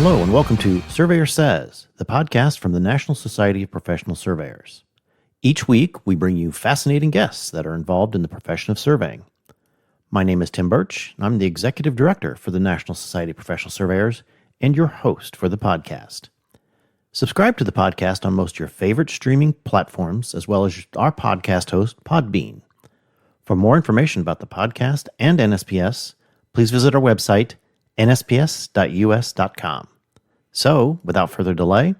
Hello and welcome to Surveyor Says, the podcast from the National Society of Professional Surveyors. Each week, we bring you fascinating guests that are involved in the profession of surveying. My name is Tim Burch, and I'm the Executive Director for the National Society of Professional Surveyors and your host for the podcast. Subscribe to the podcast on most of your favorite streaming platforms, as well as our podcast host, Podbean. For more information about the podcast and NSPS, please visit our website, NSPS.us.com. So, without further delay,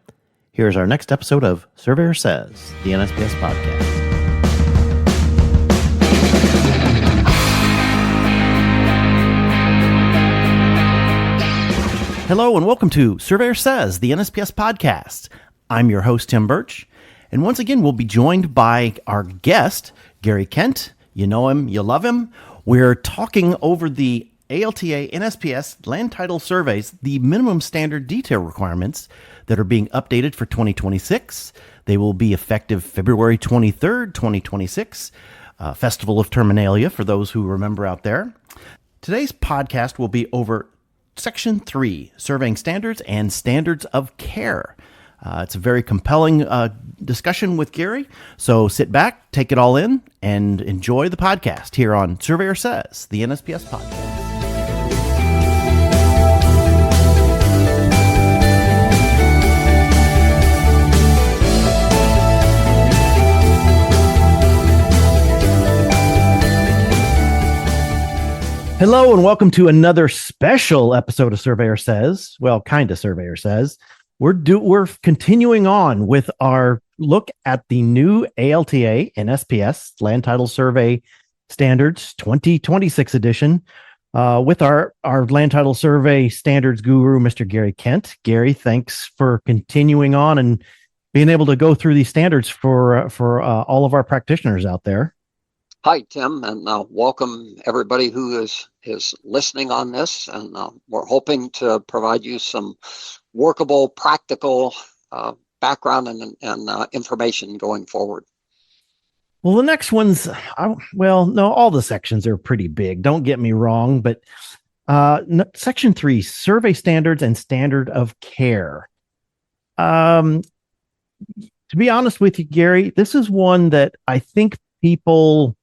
here's our next episode of Surveyor Says, the NSPS Podcast. Hello and welcome to Surveyor Says, the NSPS Podcast. I'm your host, Tim Burch, and once again, we'll be joined by our guest, Gary Kent. You know him, you love him. We're talking over the ALTA NSPS land title surveys, the minimum standard detail requirements that are being updated for 2026. They will be effective February 23rd, 2026, Festival of Terminalia for those who remember out there. Today's podcast will be over Section 3, Surveying Standards and Standards of Care. It's a very compelling discussion with Gary, so sit back, take it all in, and enjoy the podcast here on Surveyor Says, the NSPS Podcast. Hello and welcome to another special episode of Surveyor Says. Well, kind of Surveyor Says. We're continuing on with our look at the new ALTA NSPS Land Title Survey Standards 2026 edition with our Land Title Survey Standards guru, Mr. Gary Kent. Gary, thanks for continuing on and being able to go through these standards for all of our practitioners out there. Hi, Tim, and welcome everybody who is listening on this. And we're hoping to provide you some workable, practical background and information going forward. Well, the next one's, all the sections are pretty big. Don't get me wrong, but Section 3, Survey Standards and Standard of Care. To be honest with you, Gary, this is one that I think people...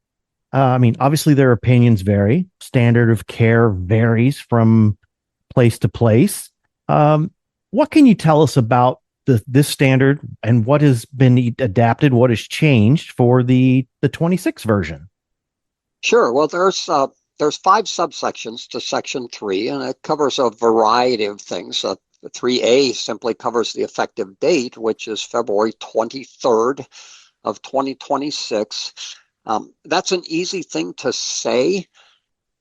obviously their opinions vary. Standard of care varies from place to place. What can you tell us about this standard and what has been adapted, what has changed for the 26 version? Sure. Well, there's 5 subsections to Section 3, and it covers a variety of things. 3A simply covers the effective date, which is February 23rd of 2026. That's an easy thing to say,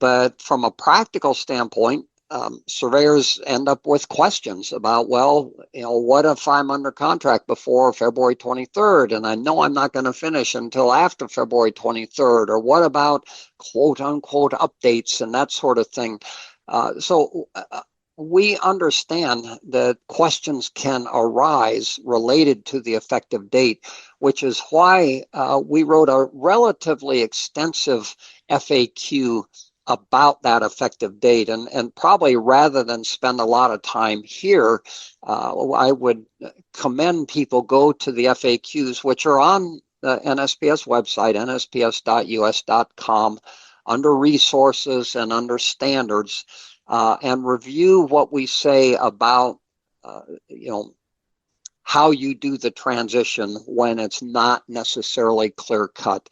but from a practical standpoint, surveyors end up with questions about, what if I'm under contract before February 23rd and I know I'm not going to finish until after February 23rd, or what about quote unquote updates and that sort of thing. We understand that questions can arise related to the effective date, which is why we wrote a relatively extensive FAQ about that effective date. And probably rather than spend a lot of time here, I would commend people go to the FAQs, which are on the NSPS website, NSPS.us.com, under resources and under standards. And review what we say about, how you do the transition when it's not necessarily clear cut.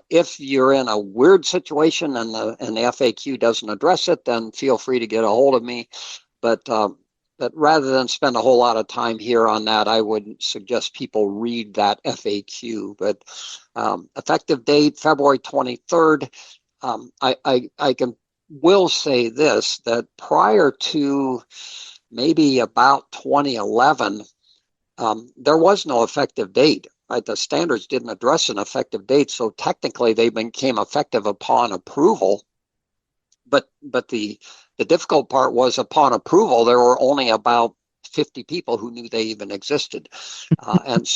If you're in a weird situation and the FAQ doesn't address it, then feel free to get a hold of me. But rather than spend a whole lot of time here on that, I would suggest people read that FAQ. But effective date, February 23rd, will say this, that prior to maybe about 2011, there was no effective date, right? The standards didn't address an effective date, so technically they became effective upon approval. But the difficult part was, upon approval, there were only about 50 people who knew they even existed. And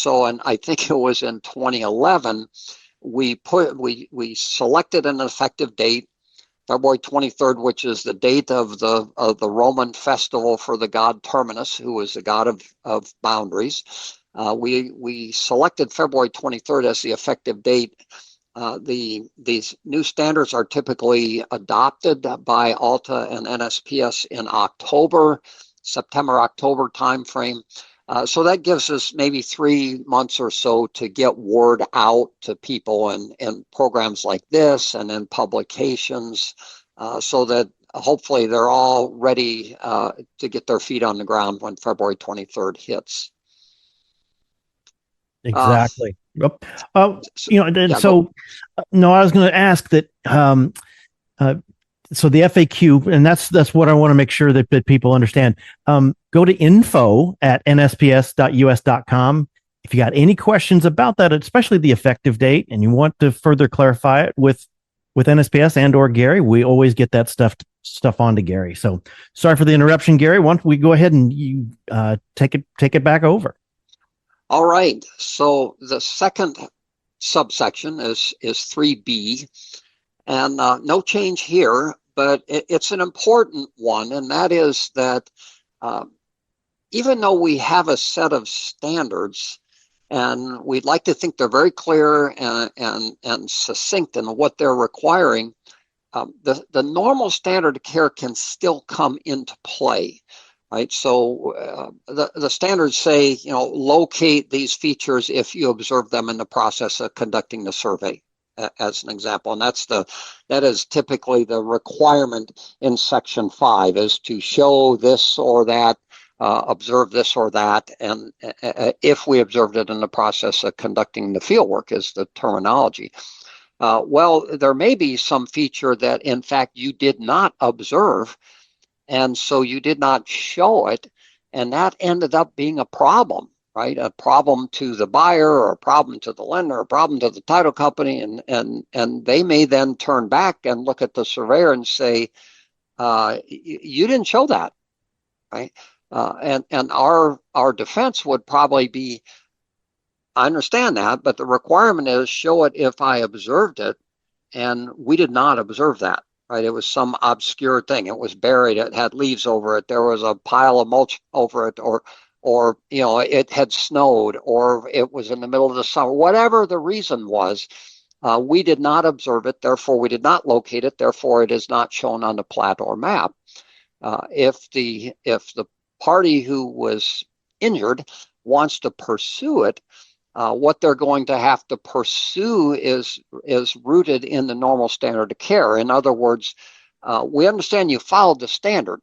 I think it was in 2011, we selected an effective date. February 23rd, which is the date of the Roman festival for the god Terminus, who was the god of boundaries. We selected February 23rd as the effective date. These new standards are typically adopted by ALTA and NSPS in September-October timeframe. So that gives us maybe 3 months or so to get word out to people in programs like this and in publications, so that hopefully they're all ready to get their feet on the ground when February 23rd hits. Exactly. Yep. No, I was going to ask that. So the FAQ, and that's what I want to make sure that people understand. Go to info@nsps.us.com. If you got any questions about that, especially the effective date, and you want to further clarify it with NSPS and or Gary, we always get that stuff on to Gary. So sorry for the interruption, Gary. Why don't we go ahead and you take it back over? All right. So the second subsection is 3B, and no change here, but it's an important one, and that is that even though we have a set of standards, and we'd like to think they're very clear and succinct in what they're requiring, the normal standard of care can still come into play. Right, so the standards say, locate these features if you observe them in the process of conducting the survey, as an example, and that is typically the requirement in Section 5, is to show this or that, observe this or that, and if we observed it in the process of conducting the fieldwork is the terminology. Well, there may be some feature that in fact you did not observe, and so you did not show it, and that ended up being a problem, right? A problem to the buyer, or a problem to the lender, or a problem to the title company, and they may then turn back and look at the surveyor and say, you didn't show that, right? And our defense would probably be, I understand that, but the requirement is show it if I observed it, and we did not observe that. Right, it was some obscure thing. It was buried. It had leaves over it. There was a pile of mulch over it, or it had snowed, or it was in the middle of the summer. Whatever the reason was, we did not observe it. Therefore, we did not locate it. Therefore, it is not shown on the plat or map. If the party who was injured wants to pursue it, what they're going to have to pursue is rooted in the normal standard of care. In other words, we understand you followed the standard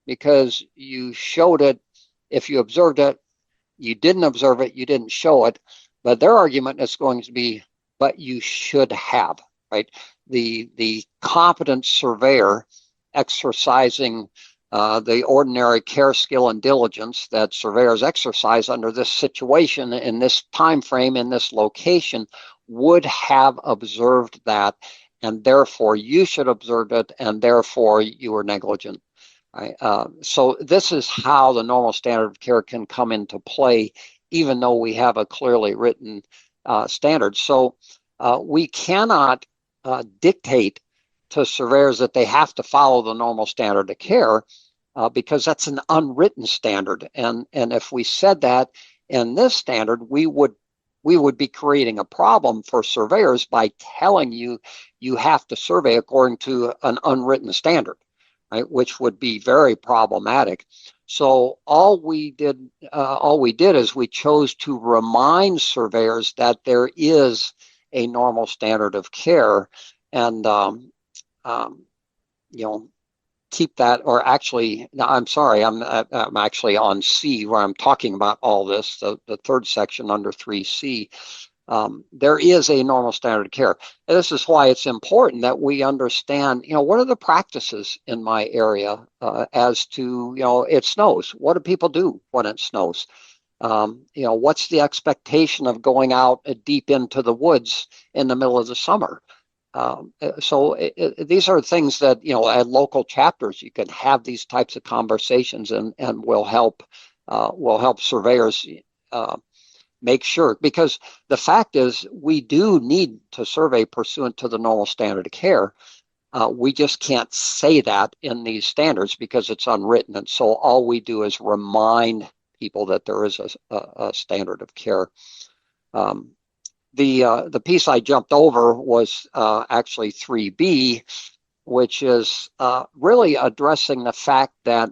because you showed it if you observed it. You didn't observe it, you didn't show it. But their argument is going to be, but you should have, right? The competent surveyor exercising the ordinary care, skill, and diligence that surveyors exercise under this situation, in this time frame, in this location, would have observed that, and therefore you should observe it, and therefore you were negligent. Right? So this is how the normal standard of care can come into play, even though we have a clearly written standard. So we cannot dictate to surveyors that they have to follow the normal standard of care, because that's an unwritten standard. And if we said that in this standard, we would be creating a problem for surveyors by telling you have to survey according to an unwritten standard, right? Which would be very problematic. So all we did is we chose to remind surveyors that there is a normal standard of care, and keep that. Or actually, no, I'm sorry, I'm actually on C, where I'm talking about all this, the third section under 3C. There is a normal standard of care. And this is why it's important that we understand, what are the practices in my area as to, it snows. What do people do when it snows? What's the expectation of going out deep into the woods in the middle of the summer? So these are things that, at local chapters, you can have these types of conversations, and will help surveyors make sure, because the fact is we do need to survey pursuant to the normal standard of care. We just can't say that in these standards because it's unwritten. And so all we do is remind people that there is a standard of care. The piece I jumped over was actually 3B, which is really addressing the fact that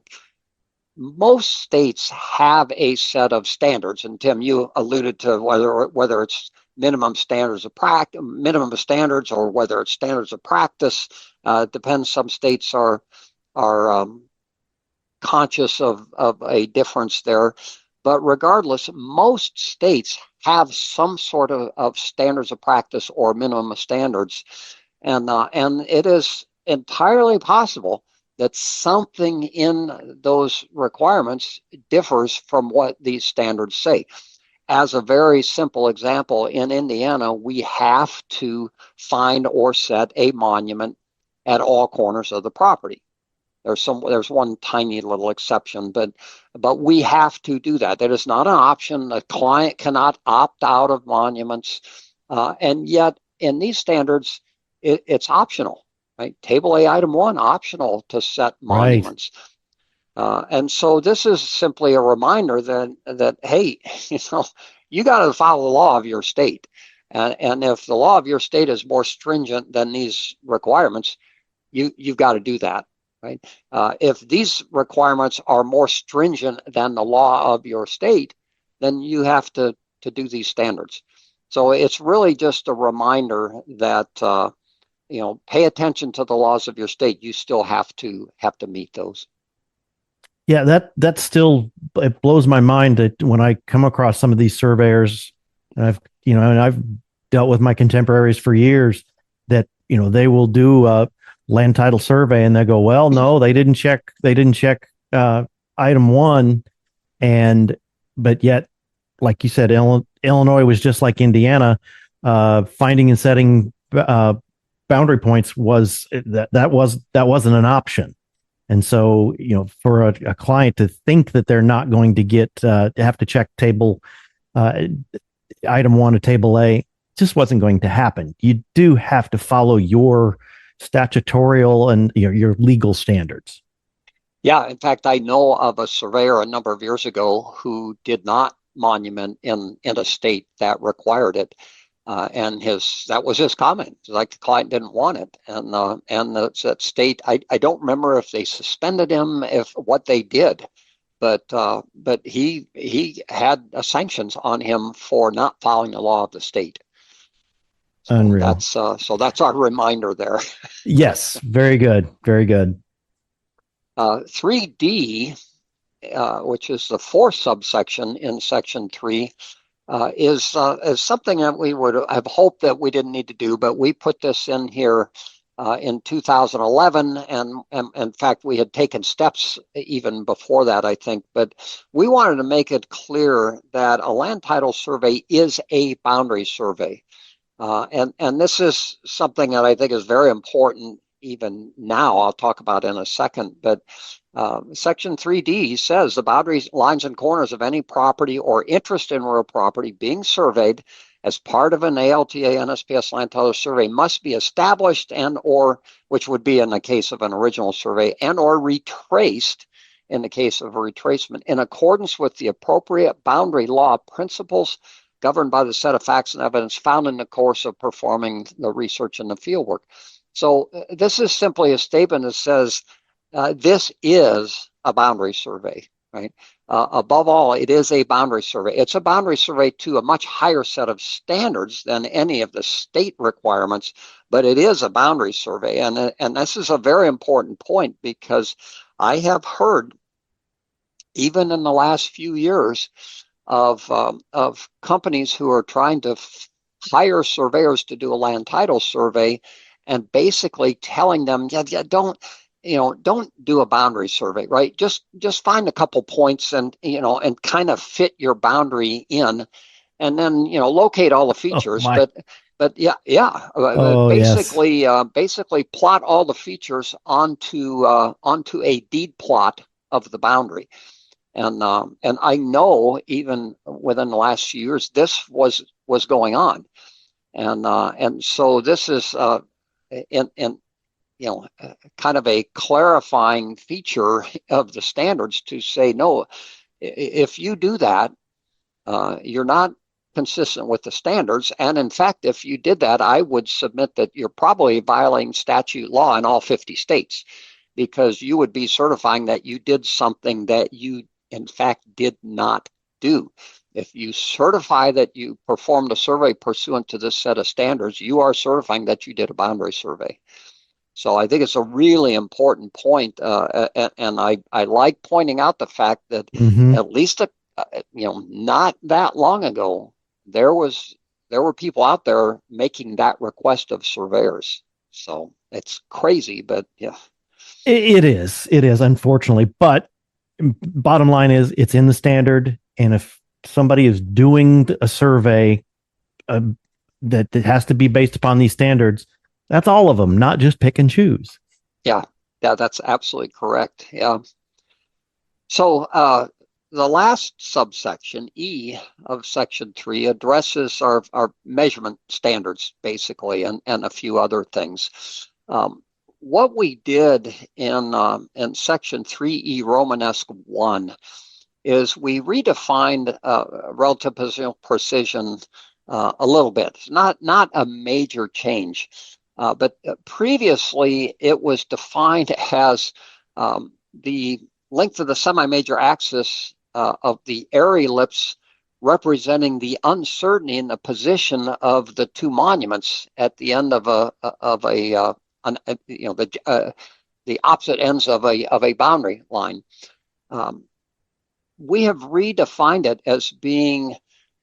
most states have a set of standards. And Tim, you alluded to whether it's minimum standards or whether it's standards of practice. It depends. Some states are conscious of a difference there. But regardless, most states have some sort of standards of practice or minimum standards. And it is entirely possible that something in those requirements differs from what these standards say. As a very simple example, in Indiana, we have to find or set a monument at all corners of the property. There's one tiny little exception, but we have to do that. That is not an option. The client cannot opt out of monuments, and yet in these standards, it's optional. Right? Table A, item 1, optional to set monuments. Right. And so this is simply a reminder that hey, you got to follow the law of your state. And if the law of your state is more stringent than these requirements, you've got to do that. Right? If these requirements are more stringent than the law of your state, then you have to do these standards. So it's really just a reminder that pay attention to the laws of your state. You still have to meet those. Yeah, that still, it blows my mind that when I come across some of these surveyors, and I've dealt with my contemporaries for years, that they will do a land title survey and they go, well, no, they didn't check item 1, but yet, like you said, Illinois was just like Indiana. Finding and setting boundary points that wasn't an option. And so, for a client to think that they're not going to have to check table item 1 of table A, just wasn't going to happen. You do have to follow your statutorial and your legal standards. Yeah, in fact, I know of a surveyor a number of years ago who did not monument in a state that required it. And that was his comment. Like the client didn't want it, and that state. I don't remember if they suspended him, if what they did, but he had sanctions on him for not following the law of the state. So Unreal. That's our reminder there. Yes, very good, very good. 3D, which is the fourth subsection in Section 3. Is something that we would have hoped that we didn't need to do, but we put this in here in 2011, and in fact we had taken steps even before that, I think, but we wanted to make it clear that a land title survey is a boundary survey, and this is something that I think is very important even now. I'll talk about in a second, but Section 3D says the boundaries, lines, and corners of any property or interest in real property being surveyed as part of an ALTA NSPS land title survey must be established which would be in the case of an original survey, and or retraced in the case of a retracement in accordance with the appropriate boundary law principles governed by the set of facts and evidence found in the course of performing the research and the fieldwork. So this is simply a statement that says this is a boundary survey, right? Above all, it is a boundary survey. It's a boundary survey to a much higher set of standards than any of the state requirements, but it is a boundary survey. And this is a very important point, because I have heard, even in the last few years, of companies who are trying to hire surveyors to do a land title survey, and basically telling them, don't do a boundary survey, right? Just find a couple points and kind of fit your boundary in, and then locate all the features. Basically plot all the features onto a deed plot of the boundary. And I know even within the last few years this was going on, and so this is kind of a clarifying feature of the standards to say, no, if you do that, you're not consistent with the standards. And in fact, if you did that, I would submit that you're probably violating statute law in all 50 states, because you would be certifying that you did something that you, in fact, did not do. If you certify that you performed a survey pursuant to this set of standards, you are certifying that you did a boundary survey. So I think it's a really important point, and I like pointing out the fact that at least not that long ago, there were people out there making that request of surveyors. So it's crazy, but yeah, it is unfortunately. But bottom line is, it's in the standard, and if somebody is doing a survey that has to be based upon these standards, that's all of them, not just pick and choose. Yeah, that's absolutely correct. Yeah. So the last subsection, E of Section 3, addresses our measurement standards, basically, and a few other things. What we did in Section 3E Romanesque 1 is we redefined relative positional precision a little bit. Not a major change. But previously, it was defined as the length of the semi-major axis of the air ellipse representing the uncertainty in the position of the two monuments at the end of the opposite ends of a boundary line. We have redefined it as being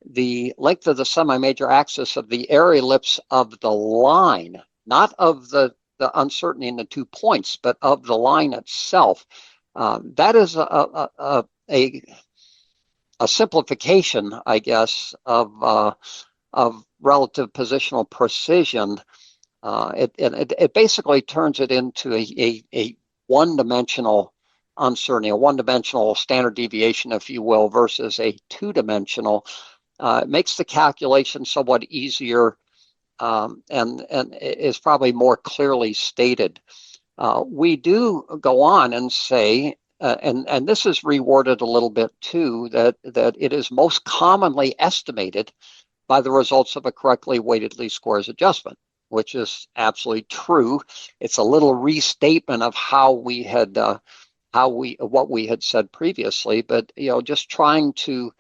the length of the semi-major axis of the air ellipse of the line, not of the uncertainty in the 2 points, but of the line itself. That is a simplification, I guess, of relative positional precision. It basically turns it into a one-dimensional uncertainty, a one-dimensional standard deviation, if you will, versus a two-dimensional. It makes the calculation somewhat easier, and is probably more clearly stated. We do go on and say, and this is reworded a little bit too, that it is most commonly estimated by the results of a correctly weighted least squares adjustment, which is absolutely true. It's a little restatement of what we had said previously, but just trying to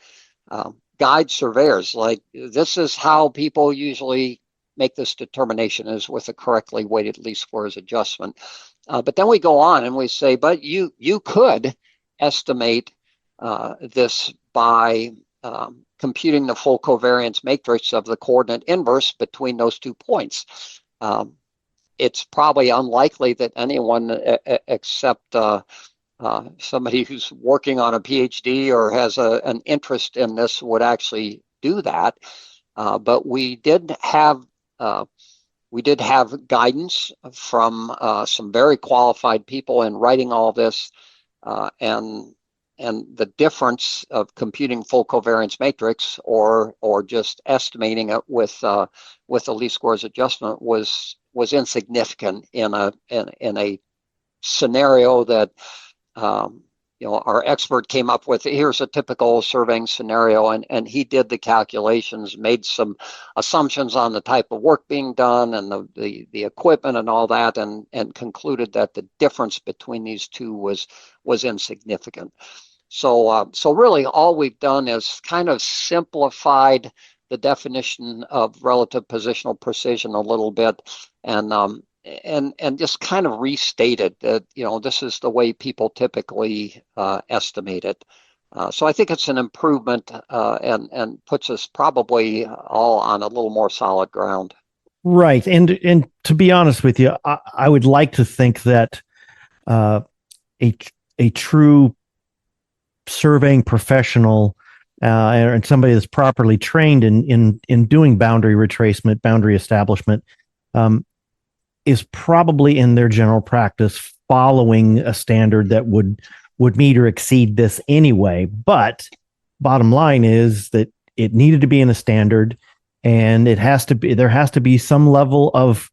guide surveyors, like, this is how people usually make this determination, is with a correctly weighted least squares adjustment. But then we go on and we say, but you could estimate this by computing the full covariance matrix of the coordinate inverse between those 2 points. It's probably unlikely that anyone except somebody who's working on a PhD or has an interest in this would actually do that. But we did have guidance from some very qualified people in writing all this, and the difference of computing full covariance matrix or just estimating it with a least squares adjustment was insignificant in a scenario that our expert came up with. Here's a typical surveying scenario, and he did the calculations, made some assumptions on the type of work being done and the equipment and all that, and concluded that the difference between these two was insignificant. So really all we've done is kind of simplified the definition of relative positional precision a little bit, and just kind of restated that this is the way people typically estimate it. So I think it's an improvement, and puts us probably all on a little more solid ground. Right, and to be honest with you, I would like to think that a true surveying professional and somebody that's properly trained in doing boundary retracement, boundary establishment, is probably in their general practice following a standard that would meet or exceed this anyway. But bottom line is that it needed to be in a standard, and there has to be some level of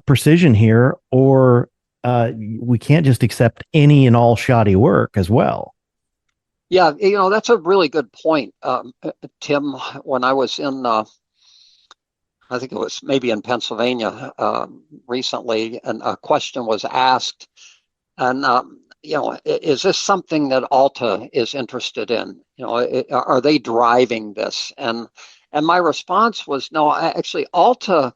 precision here, or we can't just accept any and all shoddy work as well. Yeah, that's a really good point, Tim. When I was in, I think it was maybe in Pennsylvania recently, and a question was asked, and is this something that ALTA is interested in? Are they driving this? And my response was no. Actually, ALTA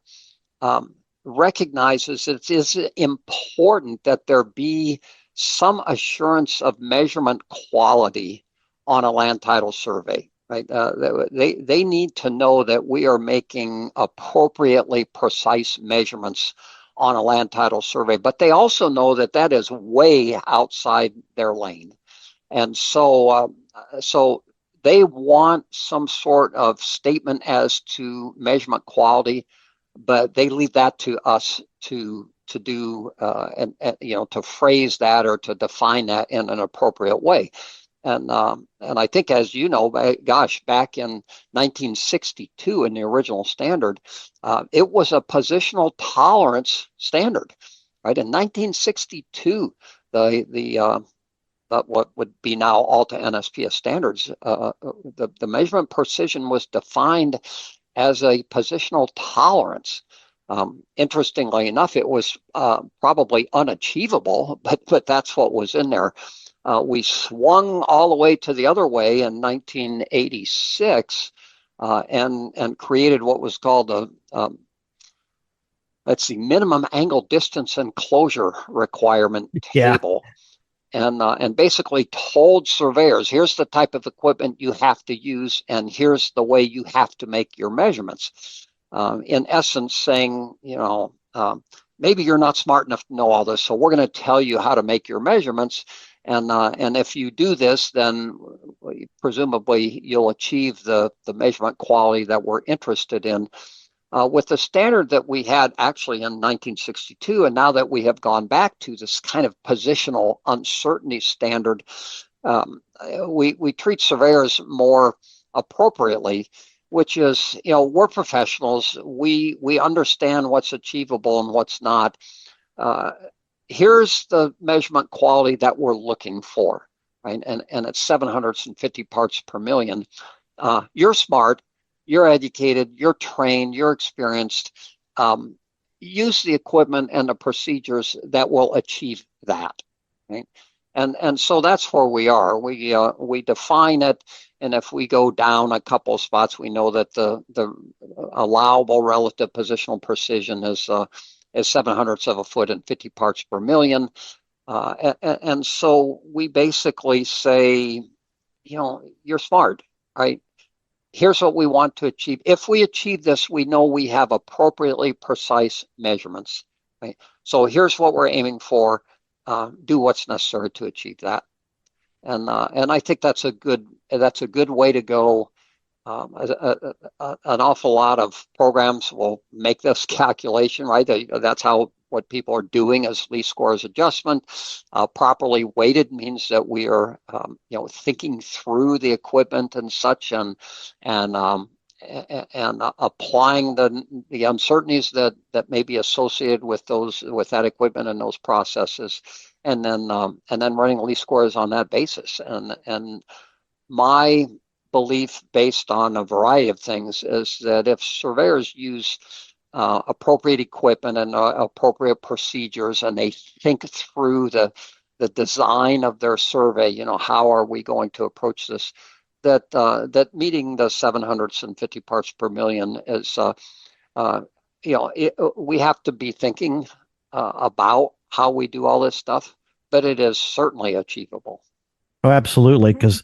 recognizes it is important that there be some assurance of measurement quality on a land title survey, right? They need to know that we are making appropriately precise measurements on a land title survey, but they also know that that is way outside their lane. And so they want some sort of statement as to measurement quality, but they leave that to us to do and to phrase that or to define that in an appropriate way. And I think, as you know, back in 1962 in the original standard, it was a positional tolerance standard, right? In 1962, the what would be now ALTA NSPS standards, the measurement precision was defined as a positional tolerance. Interestingly enough, it was probably unachievable, but that's what was in there. We swung all the way to the other way in 1986 and created what was called a minimum angle distance enclosure requirement table. And basically told surveyors, here's the type of equipment you have to use, and here's the way you have to make your measurements. In essence, saying, maybe you're not smart enough to know all this, so we're going to tell you how to make your measurements. And if you do this, then presumably you'll achieve the measurement quality that we're interested in. With the standard that we had actually in 1962, and now that we have gone back to this kind of positional uncertainty standard, we treat surveyors more appropriately, which is, we're professionals. We understand what's achievable and what's not. Here's the measurement quality that we're looking for, right? And it's 750 parts per million. You're smart. You're educated, you're trained, you're experienced. Use the equipment and the procedures that will achieve that, right? And so that's where we are. We define it, and if we go down a couple of spots, we know that the allowable relative positional precision is 0.07 of a foot and 50 parts per million. And so we basically say, you're smart, right? Here's what we want to achieve. If we achieve this, we know we have appropriately precise measurements, right? So here's what we're aiming for. Do what's necessary to achieve that. And I think that's a good way to go. An awful lot of programs will make this calculation, right? That's what people are doing as least squares adjustment. Properly weighted means that we are, thinking through the equipment and such, and applying the uncertainties that may be associated with that equipment and those processes, and then running least squares on that basis. And my belief, based on a variety of things, is that if surveyors use appropriate equipment and appropriate procedures, and they think through the design of their survey, how are we going to approach this, that meeting the 750 parts per million is, we have to be thinking about how we do all this stuff, but it is certainly achievable. Oh, absolutely. Because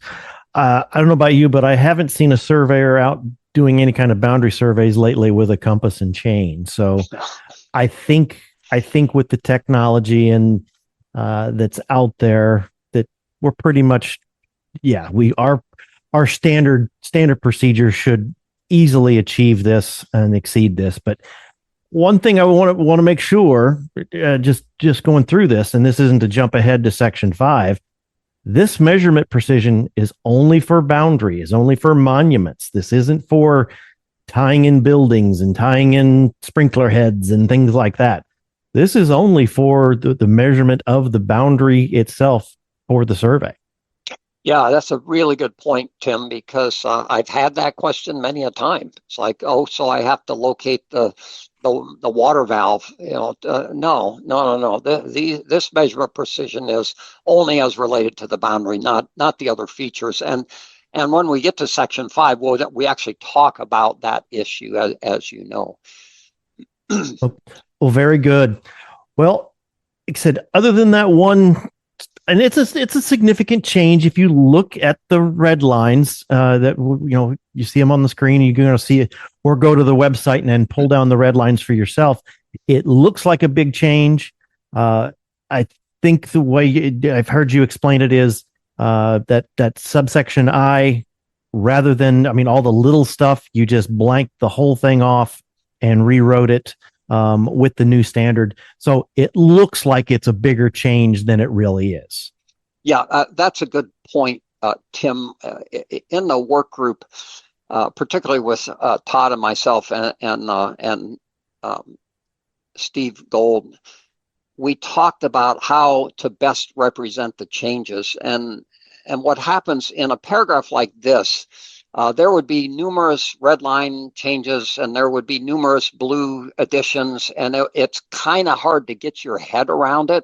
I don't know about you, but I haven't seen a surveyor out doing any kind of boundary surveys lately with a compass and chain. So I think with the technology and that's out there, that we're pretty much, our standard procedures should easily achieve this and exceed this. But one thing I want to make sure, just going through this, and this isn't to jump ahead to section 5. This measurement precision is only for boundary, is only for monuments. This isn't for tying in buildings and tying in sprinkler heads and things like that. This is only for the measurement of the boundary itself for the survey. Yeah, that's a really good point, Tim, because I've had that question many a time. It's like, oh, so I have to locate the water valve. No. This measurement precision is only as related to the boundary, not the other features. And when we get to section 5, we actually talk about that issue, as you know. Well, very good. Well, like I said, other than that one, and it's a significant change. If you look at the red lines that you see them on the screen, you're going to see it, or go to the website and then pull down the red lines for yourself. It looks like a big change. I think the way I've heard you explain it is that subsection I, rather than all the little stuff, you just blanked the whole thing off and rewrote it with the new standard. So it looks like it's a bigger change than it really is. Yeah, that's a good point, Tim. In the work group, particularly with Todd and myself and Steve Gold, we talked about how to best represent the changes. And what happens in a paragraph like this, there would be numerous red line changes and there would be numerous blue additions, and it's kind of hard to get your head around it.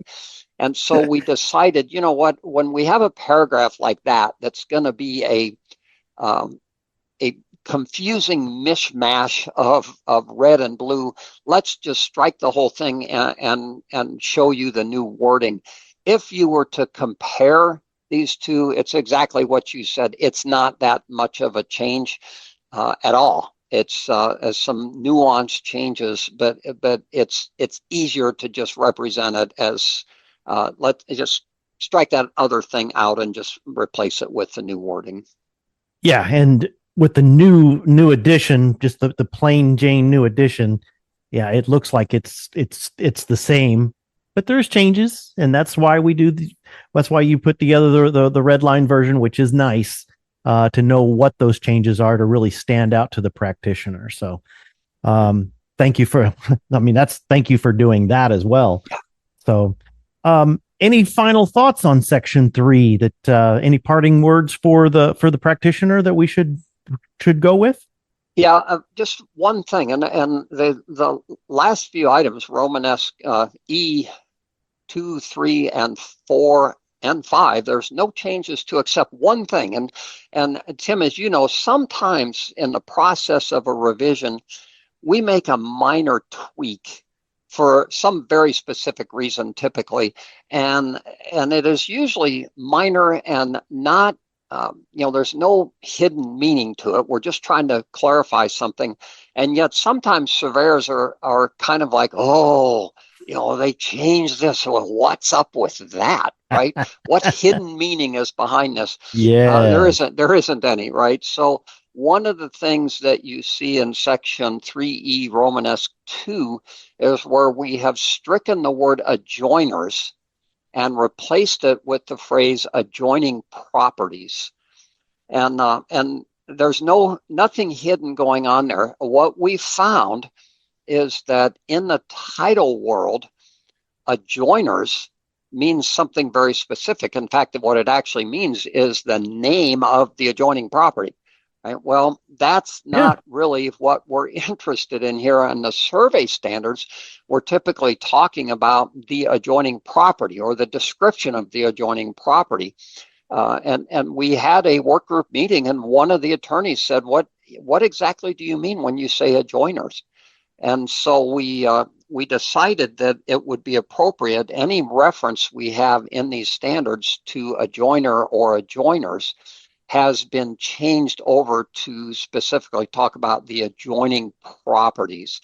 And so we decided, you know what, when we have a paragraph like that, that's going to be a confusing mishmash of red and blue, let's just strike the whole thing and show you the new wording. If you were to compare these two, it's exactly what you said. It's not that much of a change at all. It's some nuanced changes, but it's easier to just represent it as let's just strike that other thing out and just replace it with the new wording. Yeah, and with the new edition, just the plain Jane new edition, yeah, it looks like it's the same. But there's changes, and that's why that's why you put together the red line version, which is nice to know what those changes are to really stand out to the practitioner. So, thank you for, thank you for doing that as well. So, any final thoughts on section 3? That any parting words for the practitioner that we should go with? Yeah, just one thing, and the last few items, Romanesque E 2, 3, and 4, and 5, there's no changes to except one thing. And Tim, as you know, sometimes in the process of a revision, we make a minor tweak for some very specific reason, typically, and it is usually minor and not, there's no hidden meaning to it. We're just trying to clarify something, and yet sometimes surveyors are kind of like, oh, they changed this. Well, what's up with that, right? What hidden meaning is behind this? Yeah, there isn't any, right? So one of the things that you see in section 3E Romanesque 2 is where we have stricken the word adjoiners and replaced it with the phrase adjoining properties. And there's nothing hidden going on there. What we found is that in the title world, adjoiners means something very specific. In fact, what it actually means is the name of the adjoining property. Right? Well, that's not really what we're interested in here. On the survey standards, we're typically talking about the adjoining property or the description of the adjoining property. And we had a work group meeting, and one of the attorneys said, what exactly do you mean when you say adjoiners? And so we decided that it would be appropriate, any reference we have in these standards to adjoiner or adjoiners has been changed over to specifically talk about the adjoining properties.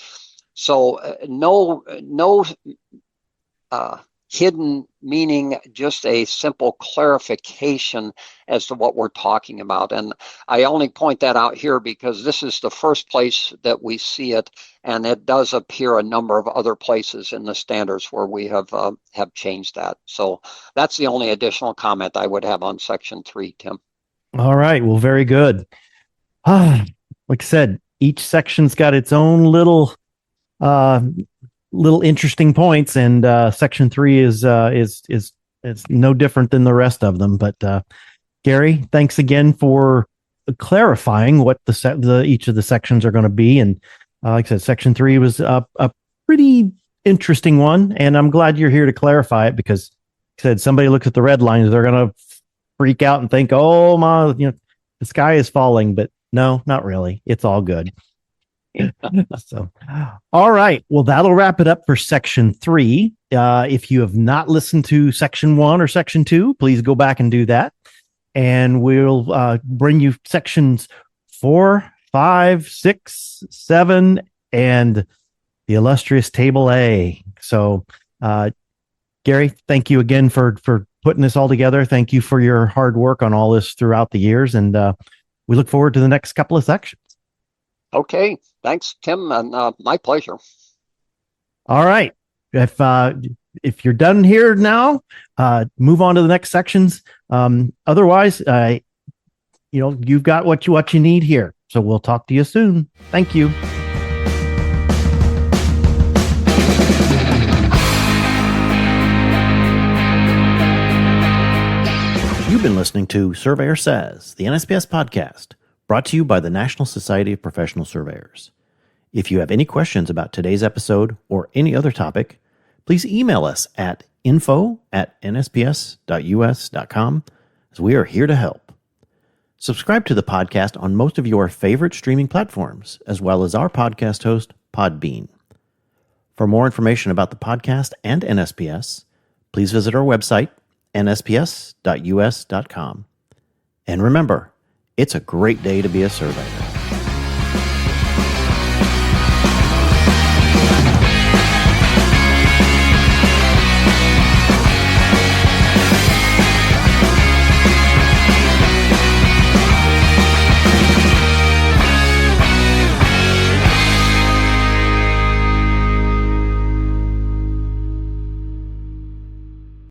So no hidden meaning, just a simple clarification as to what we're talking about. And I only point that out here because this is the first place that we see it, and it does appear a number of other places in the standards where we have changed that. So that's the only additional comment I would have on section 3, Tim. All right. Well, very good. Like I said, each section's got its own little little interesting points, and section 3 is no different than the rest of them. But Gary, thanks again for clarifying what each of the sections are going to be. And like I said, section 3 was a pretty interesting one, and I'm glad you're here to clarify it, because like I said, somebody looks at the red lines, they're going to freak out and think, oh my, the sky is falling. But no, not really. It's all good. So, all right. Well, that'll wrap it up for section 3. If you have not listened to section 1 or section 2, please go back and do that. And we'll bring you sections 4, 5, 6, 7, and the illustrious table A. So, Gary, thank you again for putting this all together. Thank you for your hard work on all this throughout the years. And we look forward to the next couple of sections. Okay. Thanks, Tim. And my pleasure. All right. If you're done here now, move on to the next sections. Otherwise, you've got what you need here. So we'll talk to you soon. Thank you. You've been listening to Surveyor Says, the NSPS podcast, brought to you by the National Society of Professional Surveyors. If you have any questions about today's episode or any other topic, please email us at info@nsps.us.com, as we are here to help. Subscribe to the podcast on most of your favorite streaming platforms, as well as our podcast host, Podbean. For more information about the podcast and NSPS, please visit our website, nsps.us.com. And remember, it's a great day to be a surveyor.